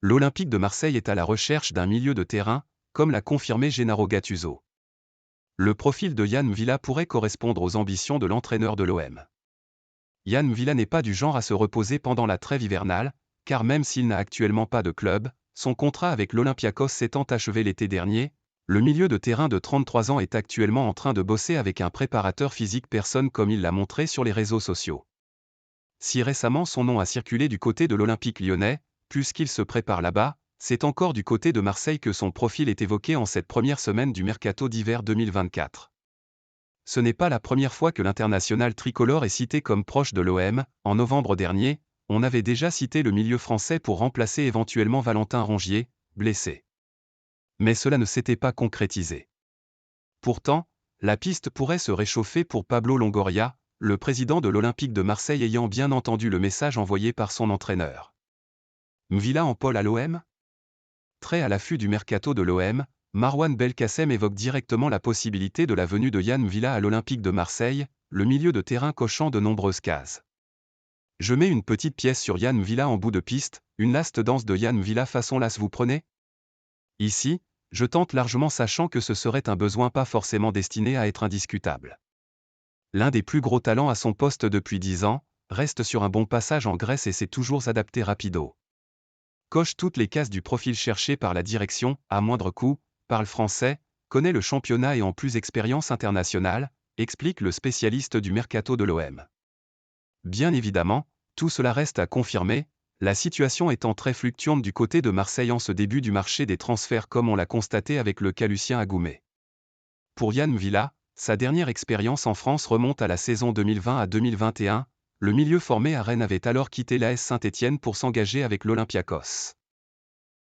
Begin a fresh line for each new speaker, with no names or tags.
L'Olympique de Marseille est à la recherche d'un milieu de terrain, comme l'a confirmé Gennaro Gattuso. Le profil de Yann M'Vila pourrait correspondre aux ambitions de l'entraîneur de l'OM. Yann M'Vila n'est pas du genre à se reposer pendant la trêve hivernale, car même s'il n'a actuellement pas de club, son contrat avec l'Olympiakos s'étant achevé l'été dernier, le milieu de terrain de 33 ans est actuellement en train de bosser avec un préparateur physique personne comme il l'a montré sur les réseaux sociaux. Si récemment son nom a circulé du côté de l'Olympique lyonnais, puisqu'il se prépare là-bas, c'est encore du côté de Marseille que son profil est évoqué en cette première semaine du mercato d'hiver 2024. Ce n'est pas la première fois que l'international tricolore est cité comme proche de l'OM. En novembre dernier, on avait déjà cité le milieu français pour remplacer éventuellement Valentin Rongier, blessé. Mais cela ne s'était pas concrétisé. Pourtant, la piste pourrait se réchauffer pour Pablo Longoria, le président de l'Olympique de Marseille ayant bien entendu le message envoyé par son entraîneur. M'Vila en pôle à l'OM ? Très à l'affût du mercato de l'OM, Marouane Belkacem évoque directement la possibilité de la venue de Yann M'Vila à l'Olympique de Marseille, le milieu de terrain cochant de nombreuses cases. Je mets une petite pièce sur Yann M'Vila en bout de piste, une last danse de Yann M'Vila façon las vous prenez ? Ici, je tente largement sachant que ce serait un besoin pas forcément destiné à être indiscutable. L'un des plus gros talents à son poste depuis 10 ans, reste sur un bon passage en Grèce et s'est toujours adapté rapido. Coche toutes les cases du profil cherché par la direction, à moindre coût, parle français, connaît le championnat et en plus expérience internationale, explique le spécialiste du mercato de l'OM. Bien évidemment, tout cela reste à confirmer, la situation étant très fluctuante du côté de Marseille en ce début du marché des transferts comme on l'a constaté avec le cas Lucien Agoumé. Pour Yann M'Vila, sa dernière expérience en France remonte à la saison 2020 à 2021, le milieu formé à Rennes avait alors quitté l'AS Saint-Étienne pour s'engager avec l'Olympiakos.